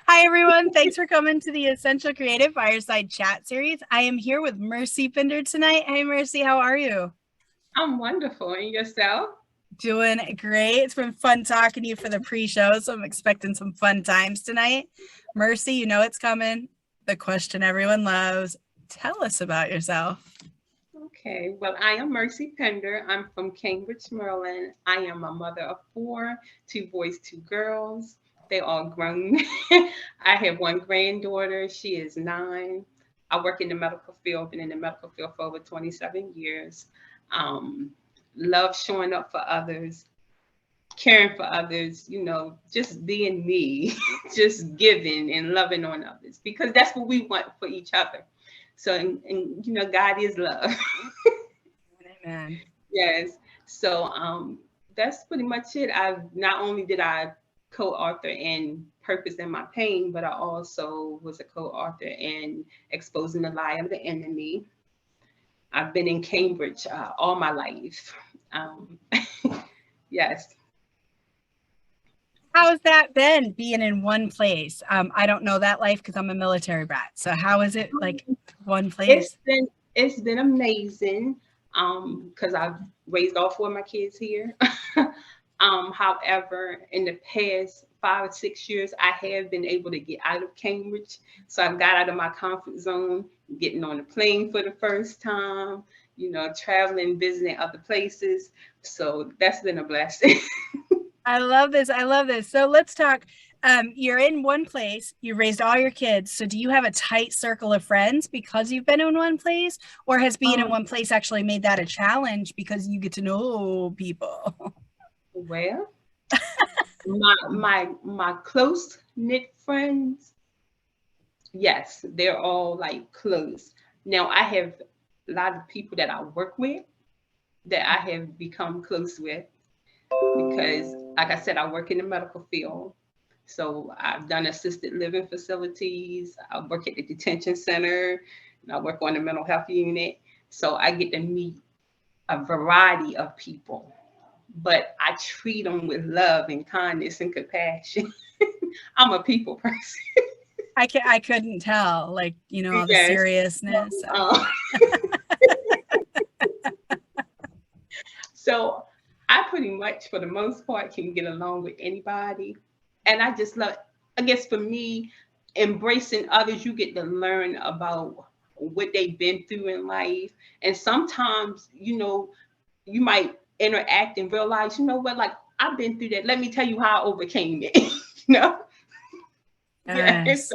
Hi, everyone. Thanks for coming to the Essential Creative Fireside Chat Series. I am here with Mercy Pinder tonight. Hey, Mercy, how are you? I'm wonderful. And yourself? Doing great. It's been fun talking to you for the pre-show, so I'm expecting some fun times tonight. Mercy, you know it's coming. The question everyone loves. Tell us about yourself. Okay. Well, I am Mercy Pinder. I'm from Cambridge, Maryland. I am a mother of four, two boys, two girls. They all grown. I have one granddaughter. She is 9. I work in the medical field, been in the medical field for over 27 years. Um, love showing up for others, caring for others, just being me, just giving and loving on others because that's what we want for each other. So, and God is love. Amen. Yes. So, that's pretty much it. Not only did I co-author in Purpose in My Pain, but I also was a co-author in Exposing the Lie of the Enemy. I've been in Cambridge all my life. Um, yes. How's that been being in one place? I don't know that life because I'm a military brat. So how is it like one It's place? been it's been amazing because I've raised all four of my kids here. However, in the past 5 or 6 years, I have been able to get out of Cambridge. So I got out of my comfort zone, getting on a plane for the first time, traveling, visiting other places. So that's been a blessing. I love this. I love this. So let's talk. You're in one place, you raised all your kids. So do you have a tight circle of friends because you've been in one place? Or has being in um, one place actually made that a challenge because you get to know people? well, my close knit friends, yes, they're all like close. Now I have a lot of people that I work with that I have become close with because, like I said, I work in the medical field. So I've done assisted living facilities. I work at the detention center, and I work on the mental health unit. So I get to meet a variety of people, but I treat them with love and kindness and compassion. I'm a people person. I couldn't tell, like, all the Yes. seriousness. Um, So I pretty much, for the most part, can get along with anybody. And I just love, I guess for me, embracing others, you get to learn about what they've been through in life. And sometimes, you might interact and realize, you know what, like I've been through that. Let me tell you how I overcame it. you know? Yes. Yes.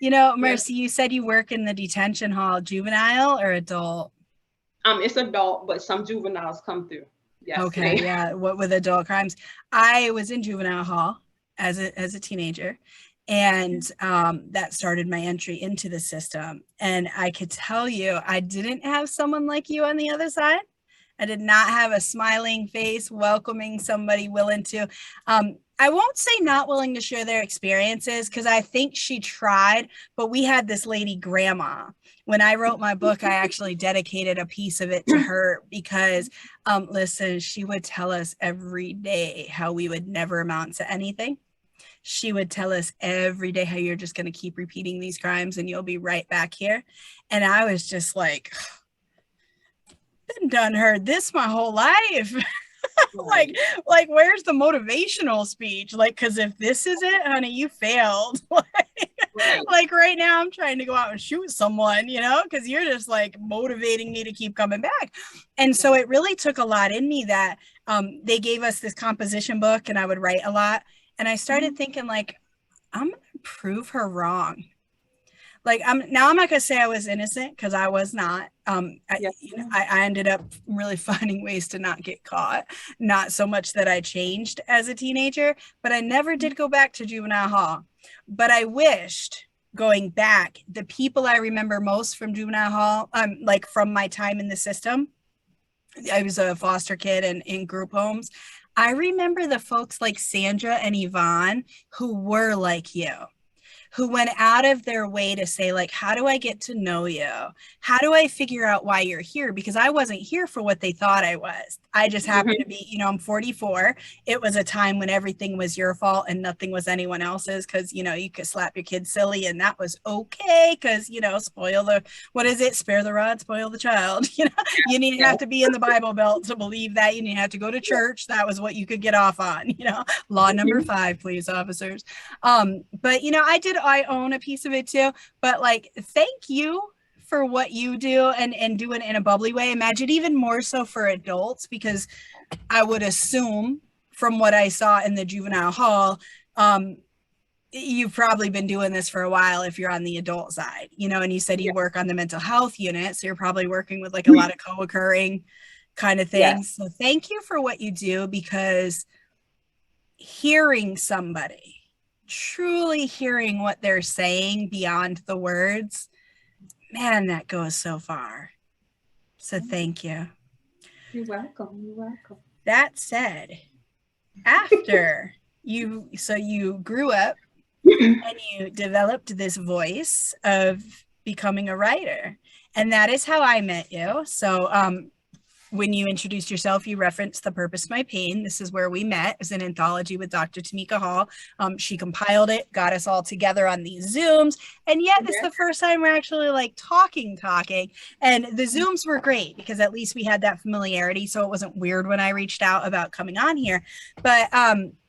Yes. Mercy, you said you work in the detention hall, juvenile or adult? It's adult, but some juveniles come through. Yes, Okay, ma'am. yeah. What with adult crimes? I was in juvenile hall as a teenager, and that started my entry into the system. And I could tell you, I didn't have someone like you on the other side. I did not have a smiling face welcoming somebody willing to. I won't say not willing to share their experiences because I think she tried, but we had this lady grandma. When I wrote my book, I actually dedicated a piece of it to her because, listen, she would tell us every day how we would never amount to anything. She would tell us every day how you're just going to keep repeating these crimes and you'll be right back here. And I was just like, done heard this my whole life. Right. like like where's the motivational speech, like, because if this is it, honey, you failed. Right. Like right now I'm trying to go out and shoot someone, because you're just like motivating me to keep coming back. And so Right. it really took a lot in me that they gave us this composition book and I would write a lot, and I started Mhm. thinking like, I'm gonna prove her wrong. Like, I'm not gonna say I was innocent because I was not. Yes, ma'am. I ended up really finding ways to not get caught. Not so much that I changed as a teenager, but I never did go back to juvenile hall. But I wished, going back, the people I remember most from juvenile hall, like from my time in the system. I was a foster kid and in group homes. I remember the folks like Sandra and Yvonne who were like you, who went out of their way to say, like, how do I get to know you? How do I figure out why you're here? Because I wasn't here for what they thought I was. I just happened to be, I'm 44. It was a time when everything was your fault and nothing was anyone else's, because, you could slap your kid silly and that was okay, because, spoil the, what is it? Spare the rod, spoil the child. You didn't have to be in the Bible Belt to believe that. You didn't have to go to church. That was what you could get off on, law number 5, police officers. But I own a piece of it too, but like, thank you for what you do, and do it in a bubbly way. Imagine even more so for adults, because I would assume from what I saw in the juvenile hall, you've probably been doing this for a while if you're on the adult side, and you said you work on the mental health unit, so you're probably working with like a lot of co-occurring kind of things. So thank you for what you do, because hearing somebody, truly hearing what they're saying beyond the words, man, that goes so far. So thank you. You're welcome. You're welcome. That said, after you grew up and you developed this voice of becoming a writer, and that is how I met you. So when you introduced yourself, you referenced The Purpose of My Pain. This is where we met. It's an anthology with Dr. Tamika Hall. She compiled it, got us all together on these Zooms. And yet it's the first time we're actually like talking. And the Zooms were great because at least we had that familiarity. So it wasn't weird when I reached out about coming on here. But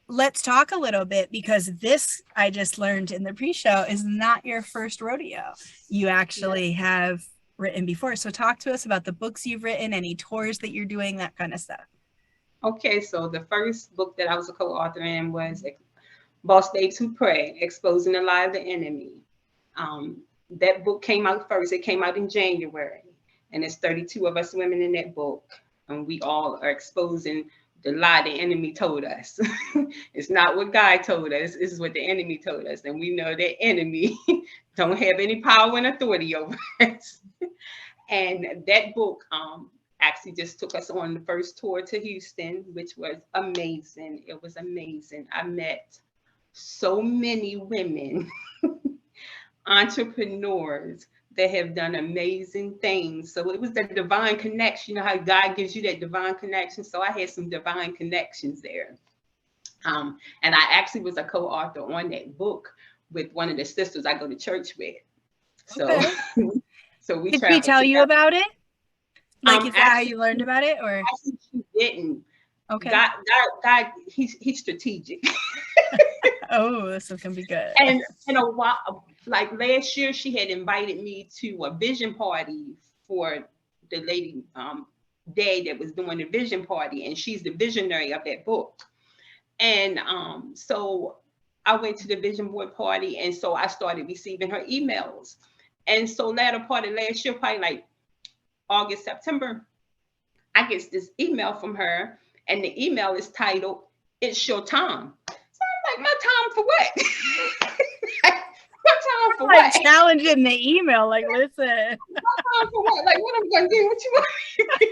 let's talk a little bit, because this, I just learned in the pre-show, is not your first rodeo. You actually have written before. So talk to us about the books you've written, any tours that you're doing, that kind of stuff. Okay, so the first book that I was a co-author in was Boss Babes Who Pray, Exposing the Lie of the Enemy. That book came out first. It came out in January, and there's 32 of us women in that book, and we all are exposing the lie the enemy told us. It's not what God told us. This is what the enemy told us. And we know that enemy don't have any power and authority over us. And that book actually just took us on the first tour to Houston, which was amazing. It was amazing. I met so many women, entrepreneurs, that have done amazing things. So it was that divine connection. You know how God gives you that divine connection? So I had some divine connections there. And I actually was a co-author on that book with one of the sisters I go to church with. So, so we did she tell you about it? Like, is that how you learned about it, or? Actually, she didn't. Okay. God, he's strategic. Oh, this is gonna be good. And in a while, like last year, she had invited me to a vision party for the lady Day that was doing the vision party, and she's the visionary of that book. And so I went to the vision board party, and so I started receiving her emails. And so latter part of last year, probably like August, September, I get this email from her, and the email is titled, "It's Your Time." So I'm like, my time for what? My time for what? Challenging the email, like, listen. My time for what? Like, what I'm gonna do? What you want?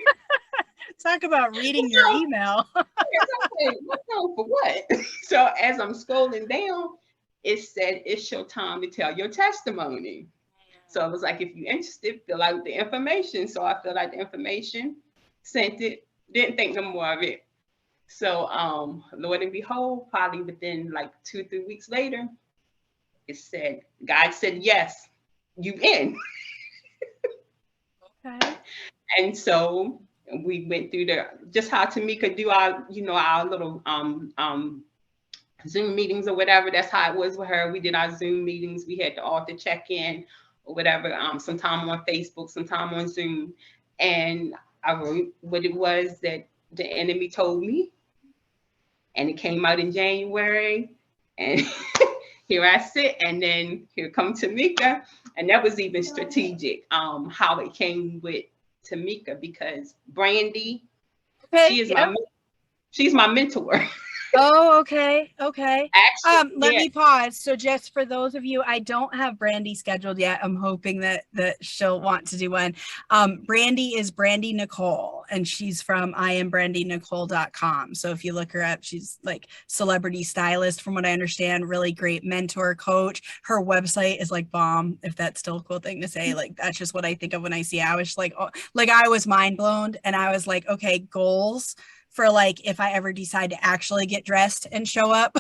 Talk about reading your email. Exactly. My time for what? So as I'm scrolling down, it said, "It's your time to tell your testimony." So I was like, if you're interested, fill out the information. So I filled out the information, sent it, didn't think no more of it. So Lord and behold, probably within like 2 or 3 weeks later, it said, God said, yes, you in. Okay. And so we went through just how Tamika do our, our little Zoom meetings or whatever. That's how it was with her. We did our Zoom meetings. We had the author check in or whatever, sometime on Facebook, sometime on Zoom. And I wrote what it was that the enemy told me. And it came out in January. And here I sit. And then here comes Tamika. And that was even strategic, how it came with Tamika, because Brandy, she's my mentor. Oh, okay. Okay. Actually, Let yeah. me pause. So just for those of you, I don't have Brandy scheduled yet. I'm hoping that she'll want to do one. Brandy is Brandy Nicole, and she's from IamBrandyNicole.com. So if you look her up, she's like celebrity stylist, from what I understand, really great mentor coach. Her website is like bomb, if that's still a cool thing to say. Like that's just what I think of when I see it. I was like, oh, like I was mind blown, and I was like, okay, goals for like if I ever decide to actually get dressed and show up.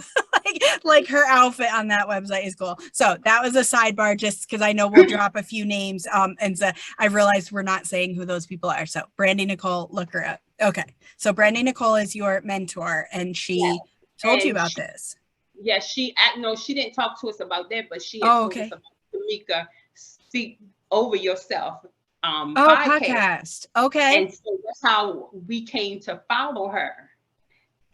like her outfit on that website is cool. So that was a sidebar just because I know we'll drop a few names. And so I realized we're not saying who those people are. So Brandy Nicole, look her up. Okay. So Brandy Nicole is your mentor, and Yeah. she told you And about this. yeah, no, she didn't talk to us about that, but she had Oh, told us okay. about Tamika Speak Over Yourself Oh, podcast. podcast. Okay. And so that's how we came to follow her.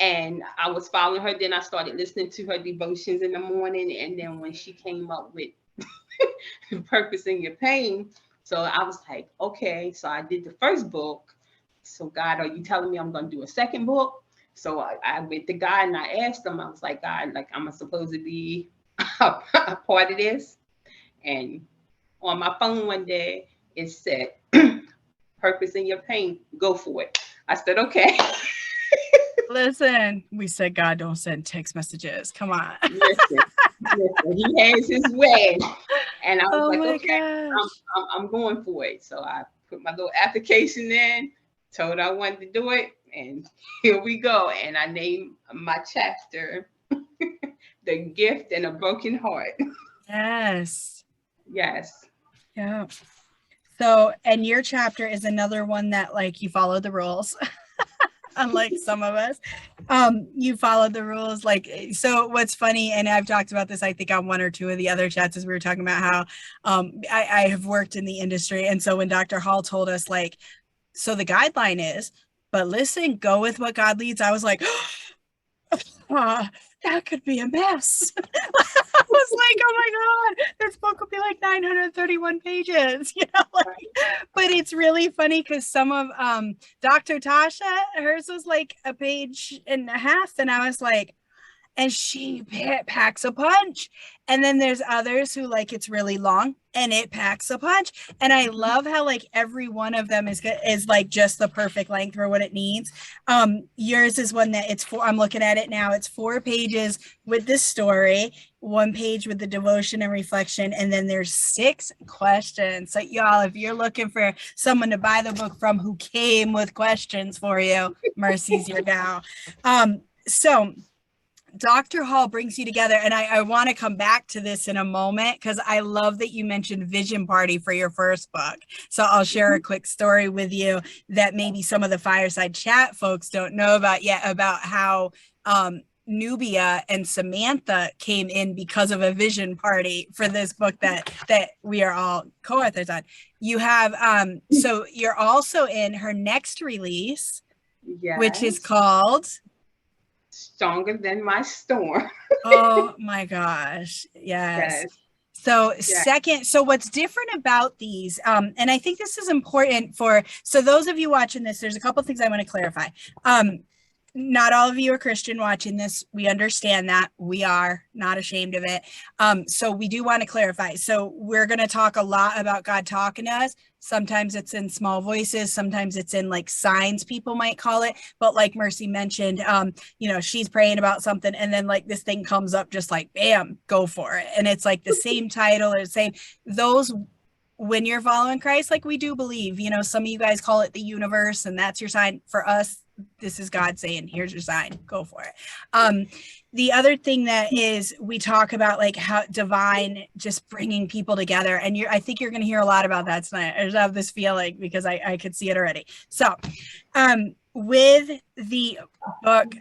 And I was following her. Then I started listening to her devotions in the morning. And then when she came up with Purpose in Your Pain, so I was like, okay. So I did the first book. So God, are you telling me I'm going to do a second book? So I went to God and I asked him, I was like, God, like, am I supposed to be a part of this? And on my phone one day, it said, Purpose in Your Pain, go for it. I said, okay. Listen, we said God don't send text messages. Come on. Listen, he has his way. And I was Oh like, my okay, gosh. I'm going for it. So I put my little application in, told I wanted to do it, and here we go. And I named my chapter The Gift and a Broken Heart. Yes. Yes. Yeah. So, and your chapter is another one that like you follow the rules, unlike some of us. You followed the rules. Like, so what's funny, and I've talked about this, I think on one or two of the other chats, as we were talking about how I have worked in the industry. And so when Dr. Hall told us, like, so the guideline is, but listen, go with what God leads, I was like, that could be a mess. I was like, oh my God, this book will be like 931 pages, like, but it's really funny because some of Dr. Tasha, hers was like a page and a half, and I was like, and she packs a punch. And then there's others who like it's really long and it packs a punch. And I love how like every one of them is like just the perfect length for what it needs. Yours is one that it's four. I'm looking at it now. It's 4 pages with this story, 1 page with the devotion and reflection, and then there's 6 questions. So y'all, if you're looking for someone to buy the book from who came with questions for you, Mercy's your gal. So Dr. Hall brings you together, and I want to come back to this in a moment because I love that you mentioned Vision Party for your first book. So I'll share a quick story with you that maybe some of the Fireside Chat folks don't know about yet, about how Nubia and Samantha came in because of a vision party for this book that we are all co-authors on. You have so you're also in her next release, Yes. which is called Stronger Than My Storm. Oh my gosh. Yes. So second, so what's different about these, and I think this is important so those of you watching this, there's a couple things I want to clarify. Not all of you are Christian watching this. We understand that. We are not ashamed of it. So we do want to clarify. So we're going to talk a lot about God talking to us. Sometimes it's in small voices. Sometimes it's in like signs, people might call it. But like Mercy mentioned, she's praying about something and then like this thing comes up just like, bam, go for it. And it's like the same title or same, those, when you're following Christ, like we do believe, some of you guys call it the universe and that's your sign. For us, this is God saying, here's your sign, go for it. The other thing that is, we talk about like how divine, just bringing people together. And I think you're going to hear a lot about that tonight. I just have this feeling because I could see it already. So with the book,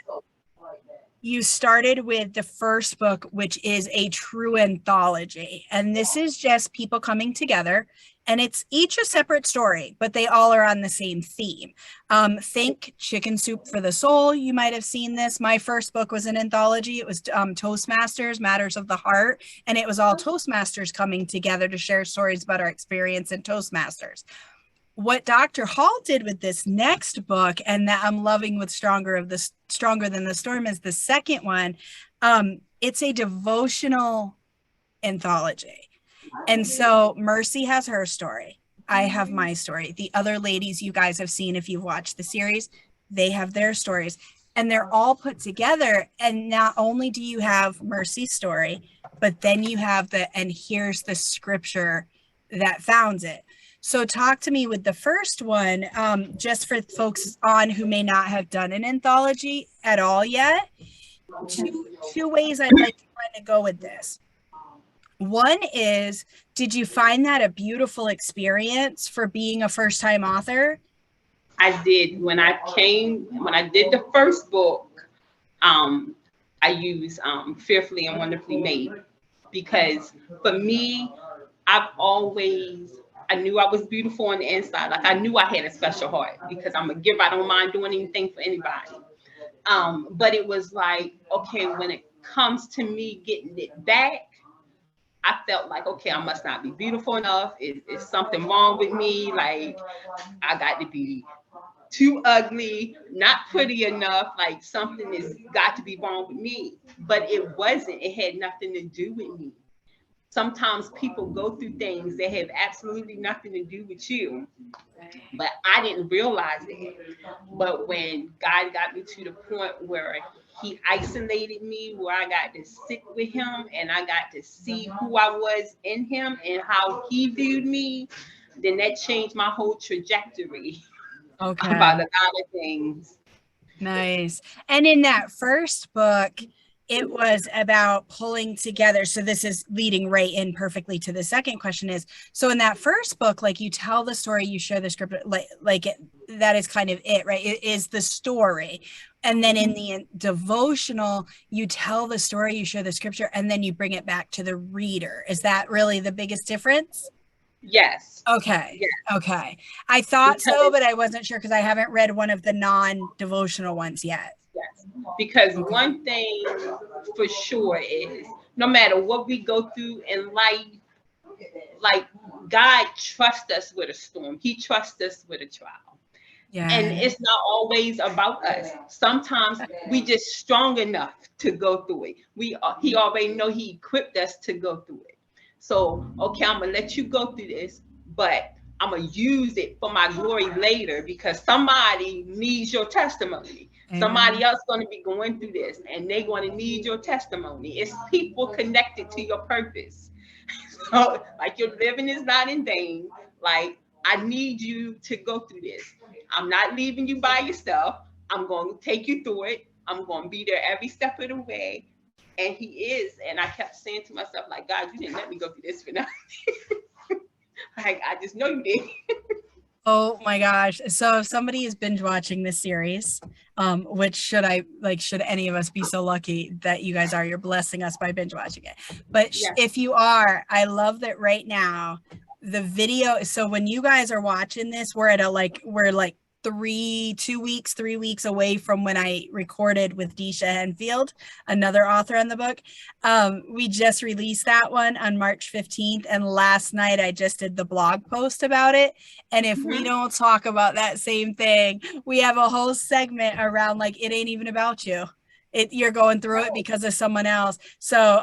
you started with the first book, which is a true anthology. And this is just people coming together. And it's each a separate story, but they all are on the same theme. Think Chicken Soup for the Soul. You might have seen this. My first book was an anthology. It was Toastmasters, Matters of the Heart. And it was all Toastmasters coming together to share stories about our experience in Toastmasters. what Dr. Hall did with this next book, and that I'm loving with Stronger Than the Storm, is the second one. It's a devotional anthology. And so Mercy has her story. I have my story. The other ladies you guys have seen, if you've watched the series, they have their stories. And they're all put together. And not only do you have Mercy's story, but then you have and here's the scripture that founds it. So talk to me with the first one, just for folks on who may not have done an anthology at all yet. Two ways I'd like to kind of go with this. One is, did you find that a beautiful experience for being a first-time author? I did. When I did the first book, I used Fearfully and Wonderfully Made, because for me, I knew I was beautiful on the inside. Like, I knew I had a special heart because I'm a giver. I don't mind doing anything for anybody. But it was like, okay, when it comes to me getting it back, I felt like, okay, I must not be beautiful enough. Is something wrong with me? Like, I got to be too ugly, not pretty enough. Like, something has got to be wrong with me. But it wasn't. It had nothing to do with me. Sometimes people go through things that have absolutely nothing to do with you, but I didn't realize it. But when God got me to the point where he isolated me, where I got to sit with him and I got to see who I was in him and how he viewed me, then that changed my whole trajectory about a lot of things. Nice. And in that first book, it was about pulling together. So this is leading right in perfectly to the second question is, so in that first book, like, you tell the story, you share the script, that is kind of it, right? It is the story. And then in the devotional, you tell the story, you share the scripture, and then you bring it back to the reader. Is that really the biggest difference? Yes. Okay. Yes. Okay. I thought so, but I wasn't sure because I haven't read one of the non-devotional ones yet. Yes. Because one thing for sure is, no matter what we go through in life, like, God trusts us with a storm. He trusts us with a trial. Yeah. And it's not always about us. Sometimes we just strong enough to go through it. He already know he equipped us to go through it. So, okay, I'm gonna let you go through this, but I'm gonna use it for my glory later, because somebody needs your testimony. Amen. Somebody else going to be going through this, and they're going to need your testimony. It's people connected to your purpose. So, like, your living is not in vain. Like, I need you to go through this. I'm not leaving you by yourself. I'm going to take you through it. I'm going to be there every step of the way. And he is. And I kept saying to myself, like, God, you didn't let me go through this for nothing. Like, I just know you did. Oh my gosh. So if somebody is binge watching this series, which should any of us be so lucky that you guys are, you're blessing us by binge watching it. But yes, if you are, I love that right now, the video. So when you guys are watching this, we're 3 weeks away from when I recorded with Deisha Henfield, another author on the book. We just released that one on March 15th. And last night I just did the blog post about it. And if we don't talk about that same thing, we have a whole segment around, like, it ain't even about you. You're going through it because of someone else. So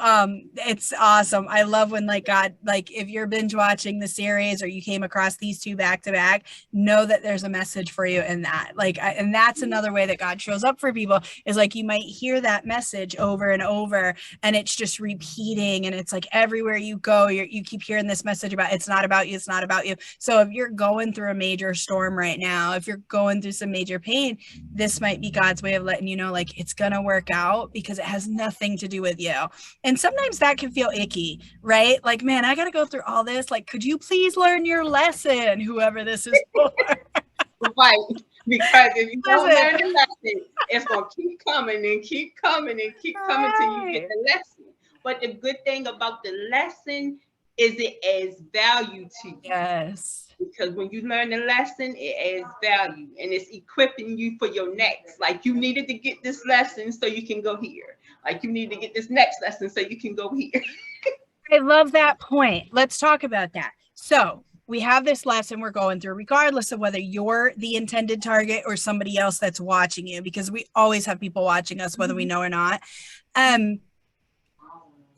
it's awesome. I love when, like, God, like, if you're binge watching the series or you came across these two back to back, know that there's a message for you in that. Like, and that's another way that God shows up for people, is like, you might hear that message over and over, and it's just repeating, and it's like everywhere you go, you keep hearing this message about, it's not about you, it's not about you. So if you're going through a major storm right now, if you're going through some major pain, this might be God's way of letting you know, like, it's gonna work out, because it has nothing to do with you. And sometimes that can feel icky, right? Like, man, I gotta go through all this. Like, could you please learn your lesson, whoever this is for? Right. Because if you don't learn the lesson, it's gonna keep coming and keep coming and keep coming till you get the lesson. But the good thing about the lesson is it adds value to you. Yes. Because when you learn the lesson, it adds value, and it's equipping you for your next. Like, you needed to get this lesson so you can go here. Like, you need to get this next lesson so you can go here. I love that point. Let's talk about that. So we have this lesson we're going through, regardless of whether you're the intended target or somebody else that's watching you, because we always have people watching us, whether we know or not.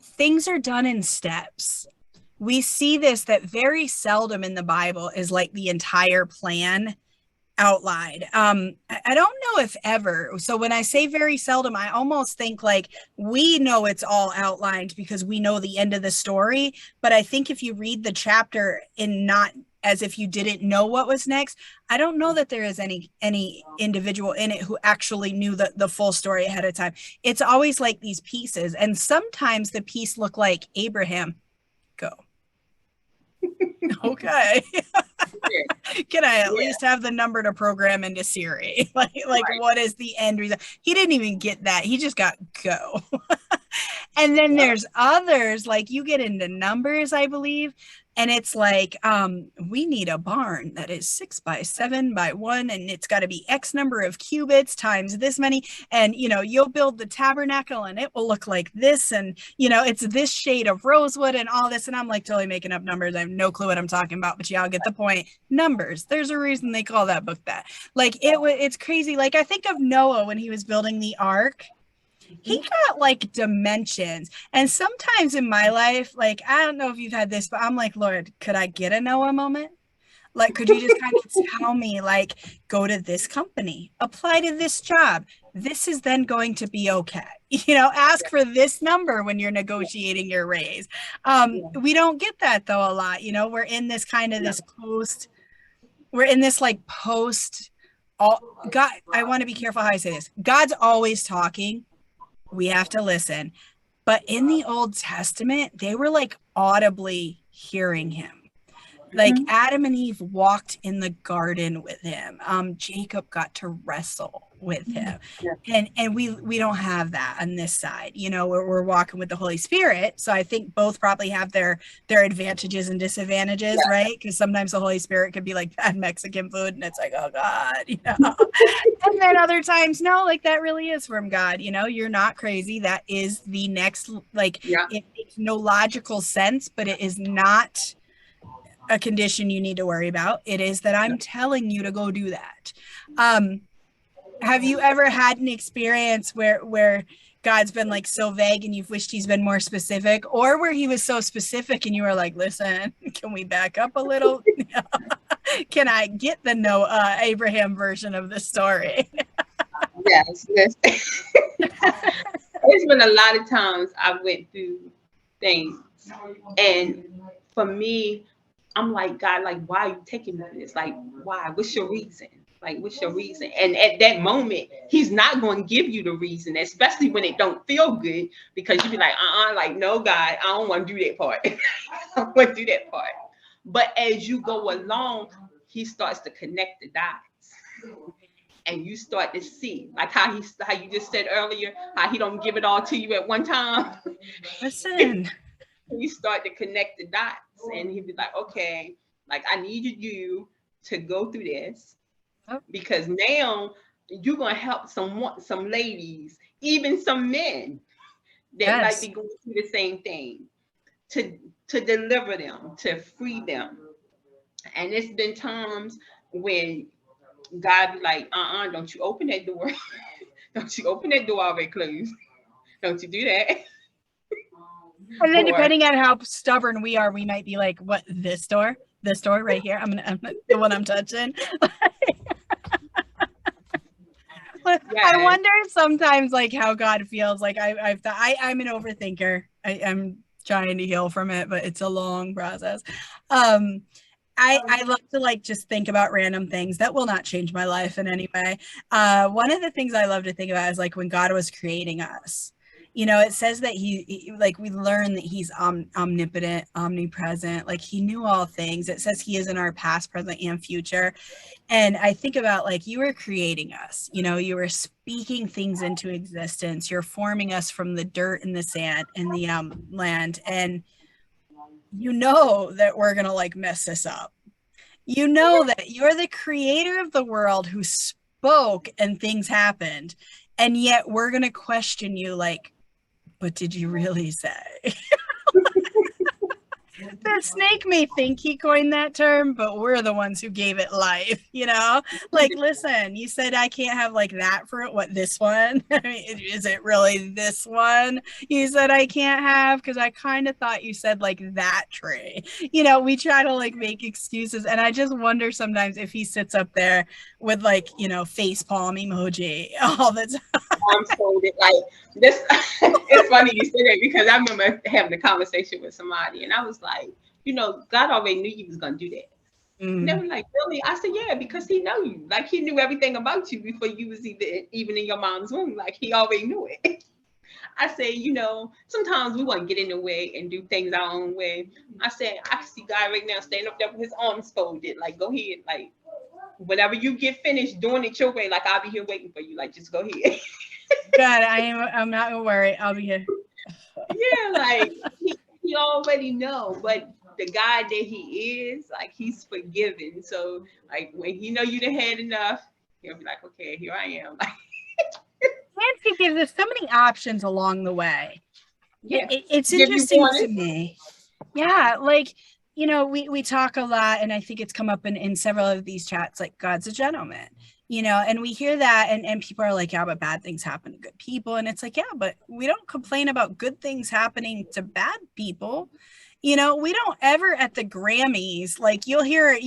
Things are done in steps. We see this that very seldom in the Bible is like the entire plan outlined. I don't know if ever. So when I say very seldom, I almost think like we know it's all outlined because we know the end of the story. But I think if you read the chapter in not as if you didn't know what was next, I don't know that there is any individual in it who actually knew the full story ahead of time. It's always like these pieces, and sometimes the piece look like Abraham. Go. Okay. Can I at least have the number to program into Siri? Like right. What is the end result? He didn't even get that. He just got go. And then there's others, like you get into Numbers, I believe. And it's like, we need a barn that is 6 by 7 by 1, and it's got to be X number of cubits times this many. And, you know, you'll build the tabernacle and it will look like this. And, you know, it's this shade of rosewood and all this. And I'm like totally making up numbers. I have no clue what I'm talking about, but y'all get the point. Numbers. There's a reason they call that book that. Like, it's crazy. Like, I think of Noah when he was building the ark. He got like dimensions. And sometimes in my life, like, I don't know if you've had this, but I'm like, Lord, could I get a Noah moment? Like, could you just kind of tell me, like, go to this company, apply to this job. This is then going to be okay. You know, ask for this number when you're negotiating your raise. We don't get that though a lot. You know, we're in this kind of this post, we're in this like post, God, I want to be careful how I say this. God's always talking. We have to listen. But in the Old Testament, they were like audibly hearing him. Like Adam and Eve walked in the garden with him. Jacob got to wrestle with him. And we don't have that on this side. You know, we're walking with the Holy Spirit. So I think both probably have their advantages and disadvantages, right? Because sometimes the Holy Spirit could be like bad Mexican food and it's like, oh God, you know. And then other times, no, like that really is from God. You know, you're not crazy. That is the next, like, it makes no logical sense, but it is not a condition you need to worry about. It is that I'm telling you to go do that. Have you ever had an experience where God's been like so vague and you've wished he's been more specific, or where he was so specific and you were like, listen, can we back up a little? Can I get the Noah Abraham version of the story? Yes. There's been a lot of times I went through things, and for me, I'm like, God, like, why are you taking me through this? Like, why? What's your reason? Like, what's your reason? And at that moment, he's not going to give you the reason, especially when it don't feel good, because you be like, like, no, God, I don't want to do that part. I don't want to do that part. But as you go along, he starts to connect the dots. And you start to see, like how you just said earlier, how he don't give it all to you at one time. Listen. You start to connect the dots, and he'd be like, okay, like, I needed you to go through this, because now you're going to help some ladies, even some men that might be going through the same thing, to deliver them, to free them. And it's been times when God be like, don't you open that door. Don't you open that door already closed. Don't you do that. And then depending on how stubborn we are, we might be like, what, this door right here? I'm the one I'm touching. I wonder sometimes like how God feels. Like I'm an overthinker. I'm trying to heal from it, but it's a long process. I love to like just think about random things that will not change my life in any way. One of the things I love to think about is like when God was creating us. You know, it says that he like, we learn that he's omnipotent, omnipresent, like he knew all things. It says he is in our past, present, and future. And I think about like, you were creating us, you know, you were speaking things into existence. You're forming us from the dirt and the sand and the land. And you know that we're going to like mess this up. You know that you're the creator of the world who spoke and things happened. And yet we're going to question you like, but did you really say? the snake may think he coined that term, but we're the ones who gave it life, you know? Like, listen, you said I can't have like that fruit. What, this one? I mean, is it really this one you said I can't have? Because I kind of thought you said like that tree. You know, we try to like make excuses. And I just wonder sometimes if he sits up there with like, you know, face palm emoji all the time. I'm told it like this. It's funny you say that because I remember having a conversation with somebody, and I was like, you know, God already knew you was gonna do that. And they were like, really? I said, yeah, because he know you. Like he knew everything about you before you was even in your mom's womb. Like he already knew it. I said, you know, sometimes we want to get in the way and do things our own way. I said, I can see God right now standing up there with his arms folded. Like, go ahead. Like, whenever you get finished doing it your way, like I'll be here waiting for you. Like, just go ahead. God, I'm not gonna worry. I'll be here. Yeah, like he already know, but the guy that he is, like he's forgiving. So like when he know you done had enough, he'll be like, okay, here I am. And he gives us so many options along the way. Yeah, It's give you interesting to warning. me. Yeah, like, you know, we talk a lot, and I think it's come up in several of these chats, like God's a gentleman, you know, and we hear that, and people are like, yeah, but bad things happen to good people. And it's like, yeah, but we don't complain about good things happening to bad people. You know, we don't ever at the Grammys, like you'll hear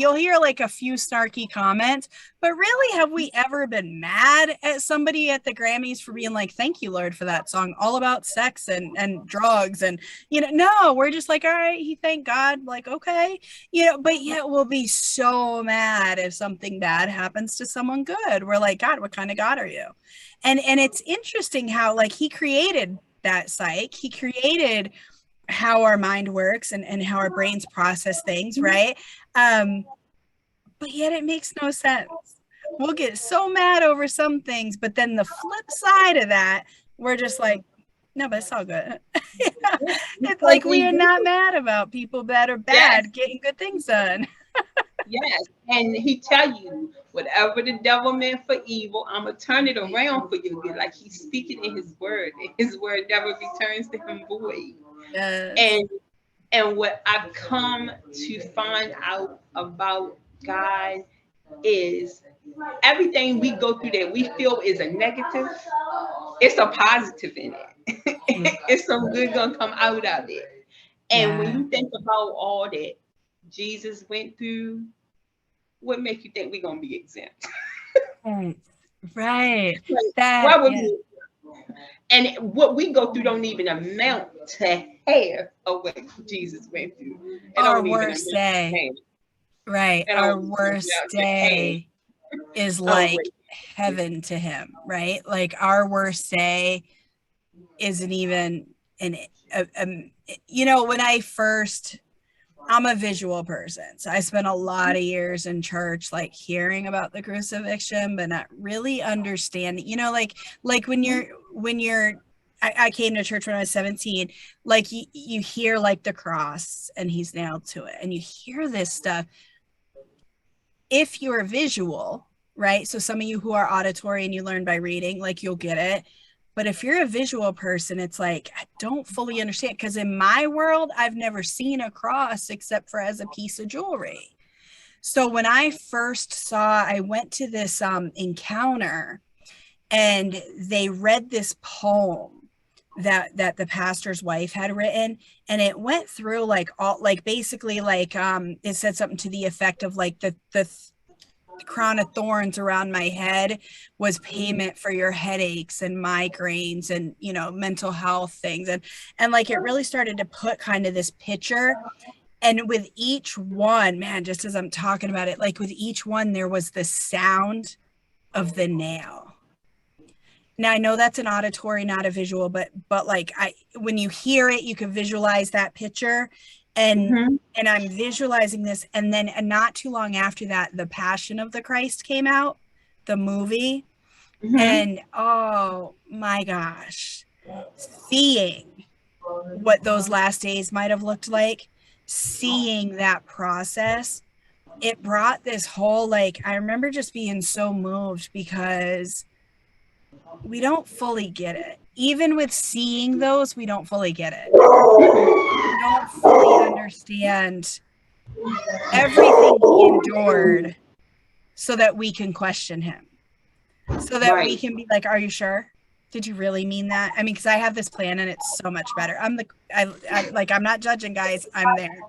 like a few snarky comments, but really, have we ever been mad at somebody at the Grammys for being like, thank you, Lord, for that song all about sex and drugs? And, you know, no, we're just like, all right, he thank God, like, okay, you know, but yet we'll be so mad if something bad happens to someone good. We're like, God, what kind of God are you? And it's interesting how like he created that psyche, he created how our mind works and how our brains process things, right? But yet it makes no sense. We'll get so mad over some things, but then the flip side of that, we're just like, no, but it's all good. It's Because like we we are do. not mad about people that are Yes, bad getting good things done. yes. And he tell you, whatever the devil meant for evil, I'm gonna turn it around for your good. Like he's speaking in his word, and his word never returns to him void. Yes. And and what I've come to find out about God is everything we go through that we feel is a negative, it's a positive in it. It's some good gonna come out of it. And when Yeah. you think about all that Jesus went through, what makes you think we're gonna be exempt? Right. Right. Like, why That, would yeah. we? And what we go through don't even amount to half of what Jesus went through. It Our don't even amount worst to day. half. Right. It Our don't even worst amount to half day is of like what. heaven to him, right? Like our worst day isn't even an you know, when I first, I'm a visual person, so I spent a lot of years in church like hearing about the crucifixion but not really understanding, you know, like when you're I came to church when I was 17, like you hear like the cross and he's nailed to it and you hear this stuff. If you're visual, right? So some of you who are auditory and you learn by reading, like you'll get it. But if you're a visual person, it's like, I don't fully understand. Because in my world, I've never seen a cross except for as a piece of jewelry. So when I first saw, I went to this encounter and they read this poem that the pastor's wife had written, and it went through like all, like basically like it said something to the effect of like the crown of thorns around my head was payment for your headaches and migraines and, you know, mental health things. And like it really started to put kind of this picture. And with each one, man, just as I'm talking about it, like with each one there was the sound of the nail. Now I know that's an auditory, not a visual, but like I, when you hear it, you can visualize that picture. And Mhm, and I'm visualizing this, and then and not too long after that, The Passion of the Christ came out, the movie, mhm. and oh my gosh, seeing what those last days might have looked like, seeing that process, it brought this whole like I remember just being so moved because we don't fully get it. Even with seeing those, we don't fully get it. We don't fully understand everything he endured so that we can question him, so that we Right. can be like, are you sure? Did you really mean that? I mean, because I have this plan and it's so much better. I'm not judging, guys. I'm there.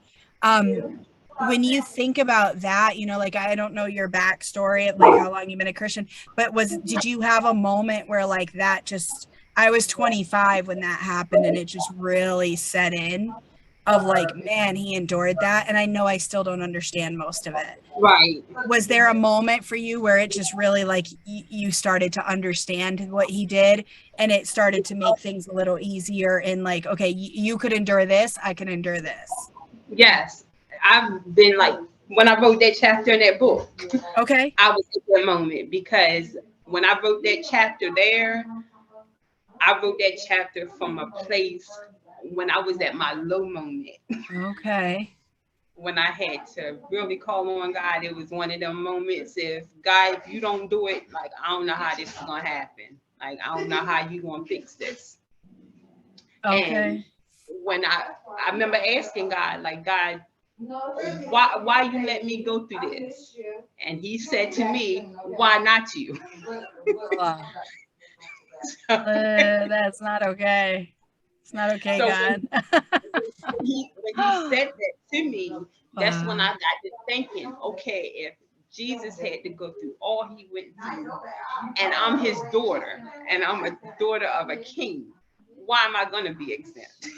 When you think about that, like, I don't know your backstory, like how long you've been a Christian, but did you have a moment where like that just, I was 25 when that happened and it just really set in of like, man, he endured that. And I know I still don't understand most of it. Right. Was there a moment for you where it just really like you started to understand what he did and it started to make things a little easier and like, okay, you could endure this, I can endure this? Yes. I've been like, when I wrote that chapter in that book, Okay. I was at that moment, because when I wrote that chapter there, I wrote that chapter from a place when I was at my low moment. Okay. When I had to really call on God, it was one of them moments. If God, if you don't do it, like, I don't know how this is gonna happen. Like, I don't know how you gonna fix this. And Okay. when I remember asking God, like, God, why you let me go through this? And he said to me, why not you? Wow. That's not okay. It's not okay, So God. when he said that to me, that's when I Wow. got to thinking, okay, if Jesus had to go through all he went through, and I'm his daughter, and I'm a daughter of a king, why am I going to be exempt?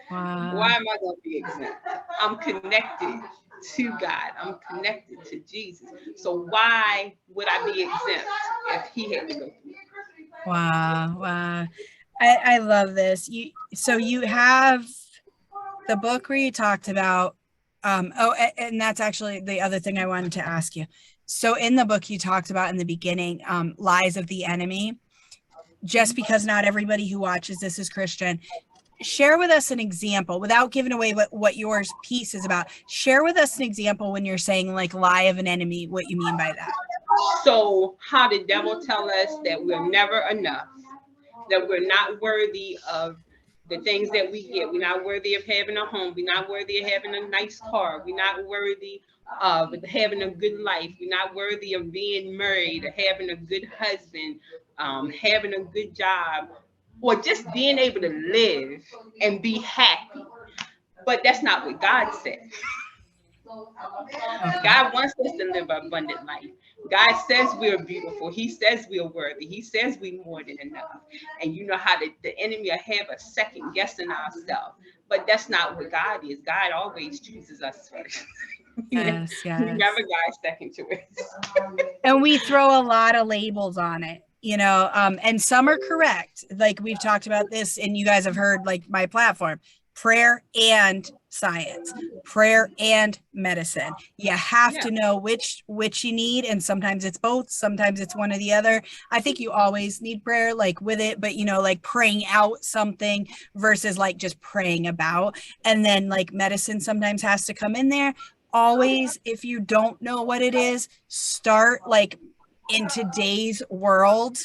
Why Wow. am I going to be exempt? I'm connected to God. I'm connected to Jesus. So why would I be exempt if he had to go through it? Wow. Wow. I love this. So you have the book where you talked about, and that's actually the other thing I wanted to ask you. So in the book you talked about in the beginning, lies of the enemy. Just because not everybody who watches this is Christian, share with us an example without giving away what your piece is about. Share with us an example when you're saying like lie of an enemy, what you mean by that. So how the devil tell us that we're never enough, that we're not worthy of the things that we get. We're not worthy of having a home. We're not worthy of having a nice car. We're not worthy of having a good life. We're not worthy of being married, or having a good husband, having a good job, or just being able to live and be happy. But that's not what God said. Okay. God wants us to live an abundant life. God says we're beautiful. He says we're worthy. He says we're more than enough. And you know how the enemy will have a second guessing ourselves. But that's not what God is. God always chooses us first. He Yes, never yes. got second to it. And we throw a lot of labels on it, and some are correct. Like we've talked about this, and you guys have heard like my platform, prayer and science, prayer and medicine. You have Yeah. to know which you need, and sometimes it's both, sometimes it's one or the other. I think you always need prayer like with it, but like praying out something versus like just praying about. And then like medicine sometimes has to come in there. Always, if you don't know what it is, start like in today's world,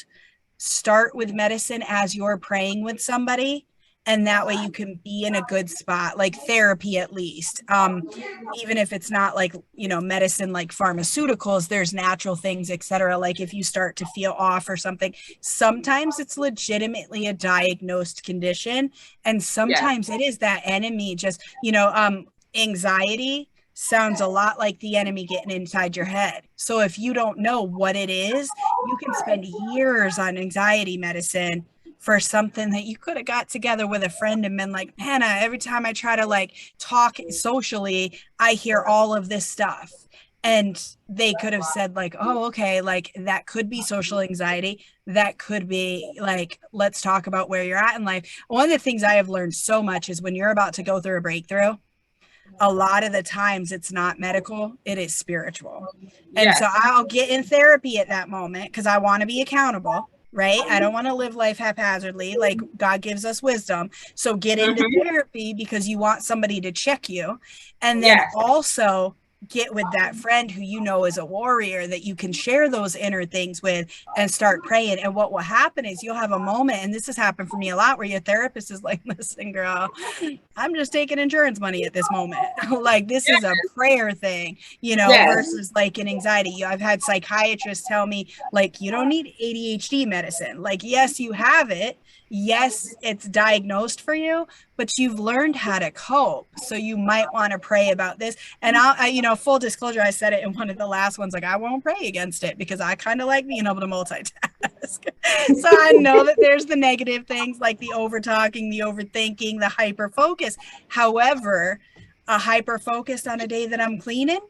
start with medicine as you're praying with somebody, and that way you can be in a good spot, like therapy at least. Even if it's not like medicine, like pharmaceuticals, there's natural things, etc. Like if you start to feel off or something, sometimes it's legitimately a diagnosed condition, and Yes. sometimes it is that enemy just anxiety sounds a lot like the enemy getting inside your head. So if you don't know what it is, you can spend years on anxiety medicine for something that you could have got together with a friend and been like, Hannah, every time I try to like talk socially, I hear all of this stuff. And they could have said like, oh, okay, like that could be social anxiety. That could be like, let's talk about where you're at in life. One of the things I have learned so much is when you're about to go through a breakthrough, a lot of the times it's not medical, it is spiritual. And so Yes. I'll get in therapy at that moment because I want to be accountable, right? I don't want to live life haphazardly. Like God gives us wisdom. So get into Mm-hmm. therapy because you want somebody to check you. And then Yes. also get with that friend who you know is a warrior that you can share those inner things with and start praying. And what will happen is you'll have a moment, and this has happened for me a lot, where your therapist is like, listen, girl, I'm just taking insurance money at this moment. Like, this is a prayer thing, you know, Yes. versus like an anxiety. I've had psychiatrists tell me, like, you don't need ADHD medicine. Like, yes, you have it. Yes, it's diagnosed for you, but you've learned how to cope. So you might want to pray about this. And you know, full disclosure, I said it in one of the last ones, like, I won't pray against it because I kind of like being able to multitask. So I know that there's the negative things like the over talking, the overthinking, the hyper focus. However, a hyper focused on a day that I'm cleaning,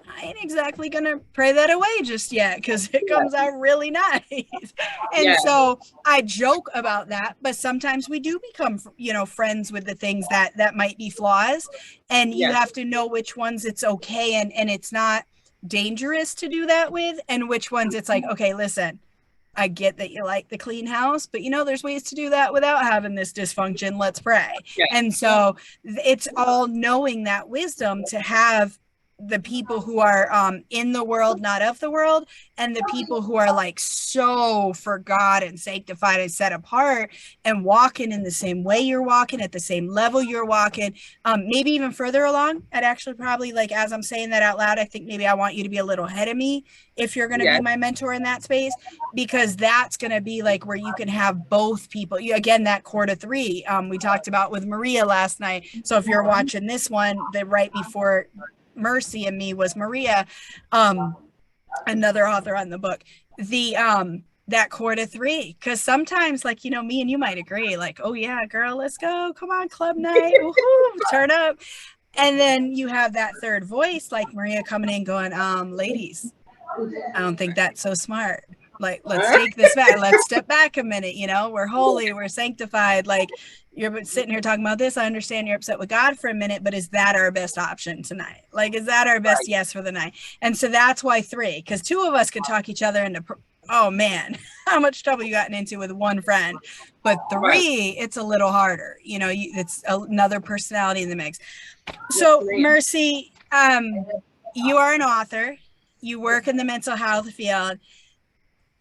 I ain't exactly gonna pray that away just yet because it comes out really nice. And so I joke about that, but sometimes we do become, you know, friends with the things that might be flaws, and you have to know which ones it's okay and it's not dangerous to do that with, and which ones it's like, okay, listen, I get that you like the clean house, but you know, there's ways to do that without having this dysfunction. Let's pray. And so it's all knowing that wisdom to have the people who are in the world, not of the world, and the people who are like so for God and sanctified and set apart and walking in the same way you're walking, at the same level you're walking, maybe even further along. I'd actually probably, like, as I'm saying that out loud, I think maybe I want you to be a little ahead of me if you're going to be my mentor in that space, because that's going to be like where you can have both people. You, again, that core to three we talked about with Maria last night. So if you're watching this one, the right before Mercy and me was Maria, another author on the book, the that core to three, because sometimes, like, you know, me and you might agree, like, oh yeah, girl, let's go, come on, club night, woohoo, turn up. And then you have that third voice like Maria coming in going, ladies, I don't think that's so smart. Like, let's take this back. Let's step back a minute. You know, we're holy, we're sanctified. Like, you're sitting here talking about this. I understand you're upset with God for a minute, but is that our best option tonight? Like, is that our best yes for the night? And so that's why three, because two of us could talk each other into, oh man, how much trouble you gotten into with one friend. But three, it's a little harder. You know, it's another personality in the mix. So Mercy, you are an author. You work in the mental health field.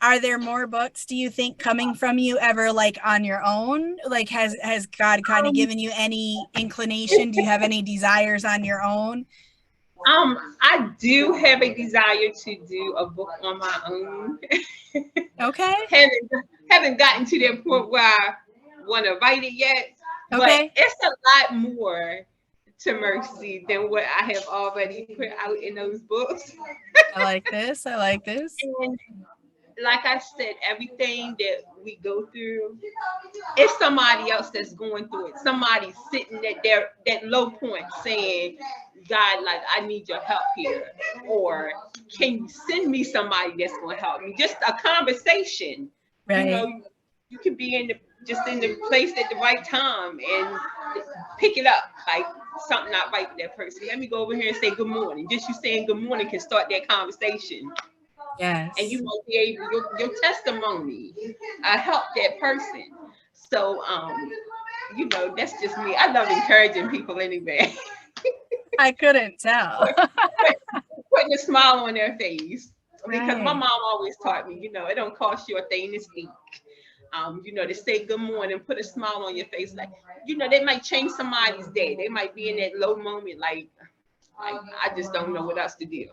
Are there more books, do you think, coming from you ever, like on your own? Like, has God kind of given you any inclination? Do you have any desires on your own? I do have a desire to do a book on my own. Okay. haven't gotten to that point where I want to write it yet. Okay. But it's a lot more to Mercy than what I have already put out in those books. I like this. I like this. And like I said, everything that we go through, it's somebody else that's going through it. Somebody sitting at that low point saying, God, like, I need your help here. Or can you send me somebody that's going to help me? Just a conversation. Right. You know, you could be in the place at the right time and pick it up. Like, something not right with that person. Let me go over here and say good morning. Just you saying good morning can start that conversation. Yes. And you might be able, your testimony help that person. So, you know, that's just me. I love encouraging people anyway. I couldn't tell. Putting a smile on their face. Because my mom always taught me, you know, it don't cost you a thing to speak. You know, to say good morning, put a smile on your face. Like, you know, they might change somebody's day. They might be in that low moment, like I just don't know what else to do.